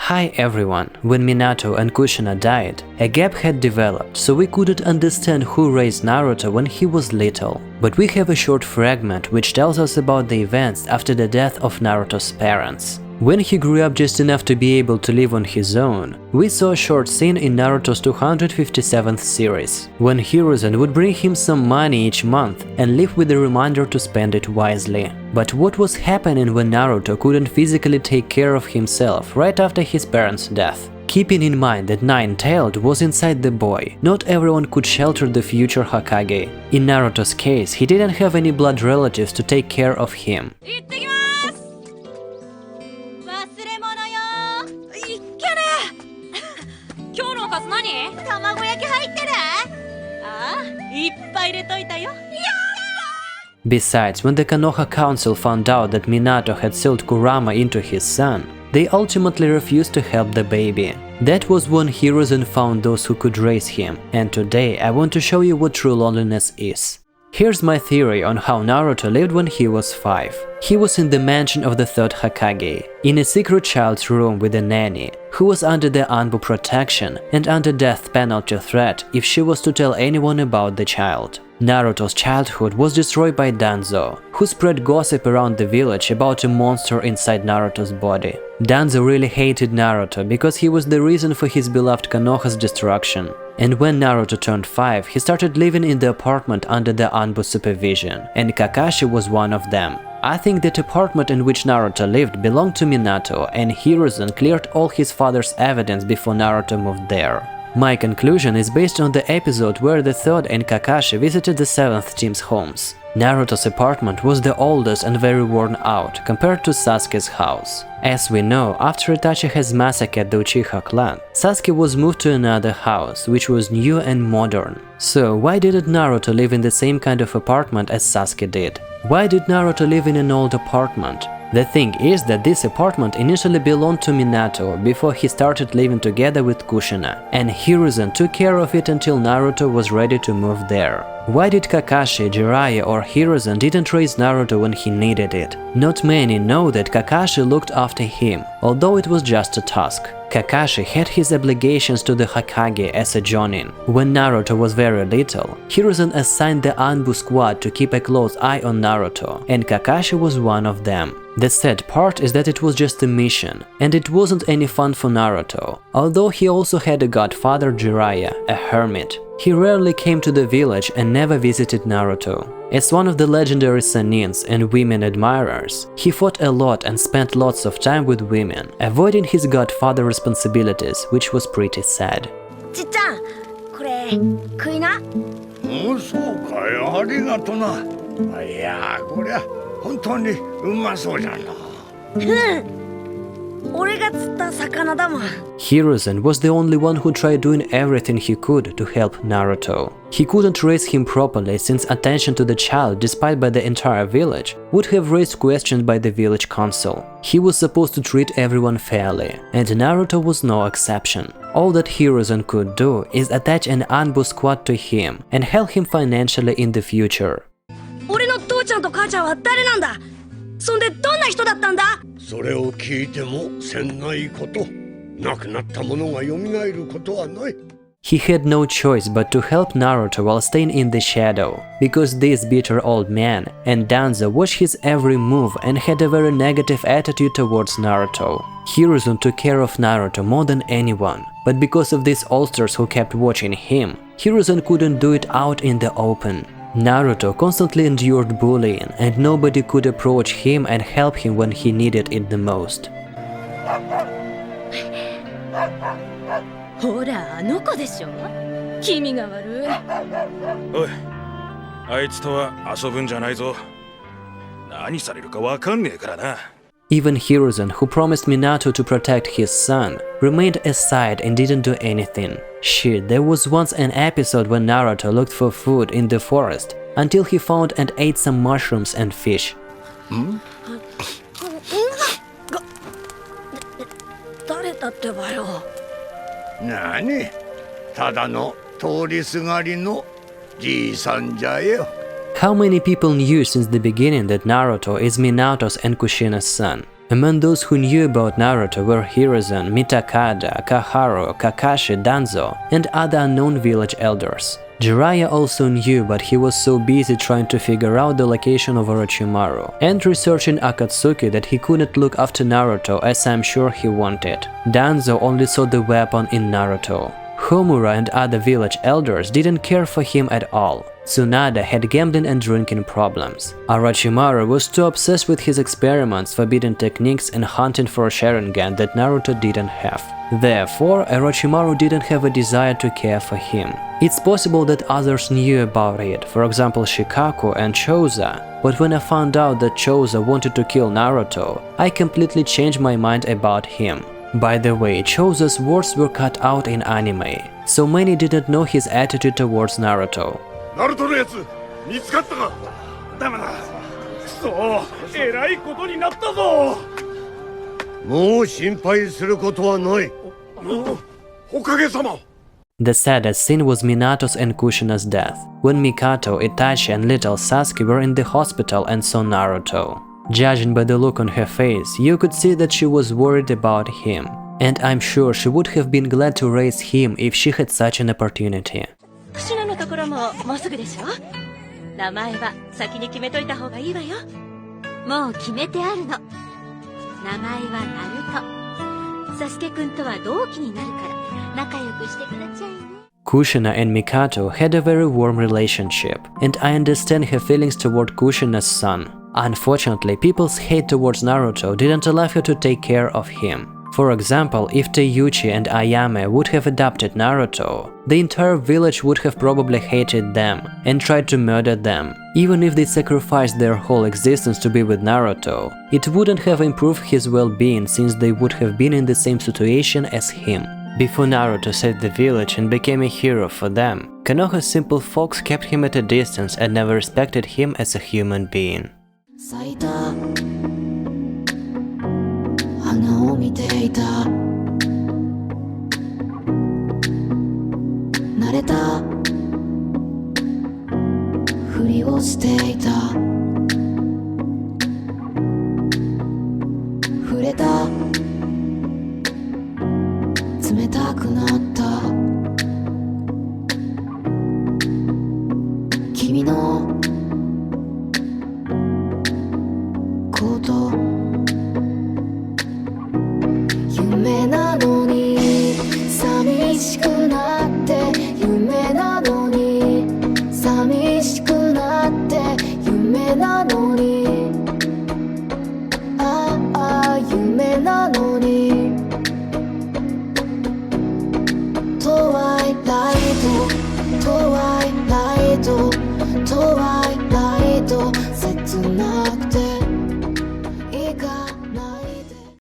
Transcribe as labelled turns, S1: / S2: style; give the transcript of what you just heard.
S1: Hi everyone, when Minato and Kushina died, a gap had developed, so we couldn't understand who raised Naruto when he was little. But we have a short fragment which tells us about the events after the death of Naruto's parents. When he grew up just enough to be able to live on his own, we saw a short scene in Naruto's 257th series, when Hiruzen would bring him some money each month and leave with a reminder to spend it wisely. But what was happening when Naruto couldn't physically take care of himself right after his parents' death? Keeping in mind that Nine-Tailed was inside the boy, not everyone could shelter the future Hokage. In Naruto's case, he didn't have any blood relatives to take care of him. Besides, when the Konoha Council found out that Minato had sealed Kurama into his son, they ultimately refused to help the baby. That was when Hiruzen found those who could raise him, and today I want to show you what true loneliness is. Here's my theory on how Naruto lived when he was 5. He was in the mansion of the third Hokage, in a secret child's room with a nanny, who was under the Anbu protection and under death penalty threat if she was to tell anyone about the child. Naruto's childhood was destroyed by Danzo, who spread gossip around the village about a monster inside Naruto's body. Danzo really hated Naruto because he was the reason for his beloved Konoha's destruction. And when Naruto turned 5, he started living in the apartment under the Anbu supervision, and Kakashi was one of them. I think that apartment in which Naruto lived belonged to Minato, and Hiruzen cleared all his father's evidence before Naruto moved there. My conclusion is based on the episode where the 3rd and Kakashi visited the 7th team's homes. Naruto's apartment was the oldest and very worn out compared to Sasuke's house. As we know, after Itachi has massacred the Uchiha clan, Sasuke was moved to another house, which was new and modern. So why didn't Naruto live in the same kind of apartment as Sasuke did? Why did Naruto live in an old apartment? The thing is that this apartment initially belonged to Minato before he started living together with Kushina, and Hiruzen took care of it until Naruto was ready to move there. Why did Kakashi, Jiraiya or Hiruzen didn't raise Naruto when he needed it? Not many know that Kakashi looked after him, although it was just a task. Kakashi had his obligations to the Hokage as a jonin. When Naruto was very little, Hiruzen assigned the Anbu squad to keep a close eye on Naruto, and Kakashi was one of them. The sad part is that it was just a mission, and it wasn't any fun for Naruto, although he also had a godfather Jiraiya, a hermit. He rarely came to the village and never visited Naruto. As one of the legendary Sanins and women admirers, he fought a lot and spent lots of time with women, avoiding his godfather responsibilities, which was pretty sad. Hiruzen was the only one who tried doing everything he could to help Naruto. He couldn't raise him properly since attention to the child, despite by the entire village, would have raised questions by the village council. He was supposed to treat everyone fairly, and Naruto was no exception. All that Hiruzen could do is attach an Anbu squad to him and help him financially in the future. He had no choice but to help Naruto while staying in the shadow, because this bitter old man and Danzo watched his every move and had a very negative attitude towards Naruto. Hiruzen took care of Naruto more than anyone, but because of these oldsters who kept watching him, Hiruzen couldn't do it out in the open. Naruto constantly endured bullying, and nobody could approach him and help him when he needed it the most. Even Hiruzen, who promised Minato to protect his son, remained aside and didn't do anything. Shit, there was once an episode when Naruto looked for food in the forest until he found and ate some mushrooms and fish. How many people knew since the beginning that Naruto is Minato's and Kushina's son? Among those who knew about Naruto were Hiruzen, Mitakada, Kaharu, Kakashi, Danzo, and other unknown village elders. Jiraiya also knew, but he was so busy trying to figure out the location of Orochimaru and researching Akatsuki that he couldn't look after Naruto as I'm sure he wanted. Danzo only saw the weapon in Naruto. Homura and other village elders didn't care for him at all. Tsunade had gambling and drinking problems. Orochimaru was too obsessed with his experiments, forbidden techniques and hunting for a Sharingan that Naruto didn't have. Therefore, Orochimaru didn't have a desire to care for him. It's possible that others knew about it, for example Shikaku and Choza, but when I found out that Choza wanted to kill Naruto, I completely changed my mind about him. By the way, Choza's words were cut out in anime, so many didn't know his attitude towards Naruto.
S2: ナルトのやつ見つかったか。ダメだ。くそ、えらいことになったぞ。もう心配することはない。おかげさま。
S1: The saddest scene was Minato's and Kushina's death, when Mikato, Itachi and little Sasuke were in the hospital and saw Naruto. Judging by the look on her face, you could see that she was worried about him, and I'm sure she would have been glad to raise him if she had such an opportunity.
S3: クシナのところももうすぐでしょ。名前は先に決めといた方がいいわよ。もう決めてあるの。名前はナルト。サスケくんとは同期になるから仲良くしてくださいね。
S1: Kushina and Mikato had a very warm relationship, and I understand her feelings toward Kushina's son. Unfortunately, people's hate towards Naruto didn't allow her to take care of him. For example, if Teiuchi and Ayame would have adopted Naruto, the entire village would have probably hated them and tried to murder them. Even if they sacrificed their whole existence to be with Naruto, it wouldn't have improved his well-being since they would have been in the same situation as him. Before Naruto saved the village and became a hero for them, Konoha's simple folks kept him at a distance and never respected him as a human being.
S4: 花を見ていた慣れたふりをしていた触れた冷たくなった君のこと夢なのに寂しくなって夢なのに寂しくなって夢なのにああ夢なのにトワイライトトワイライトトワイライト切なくて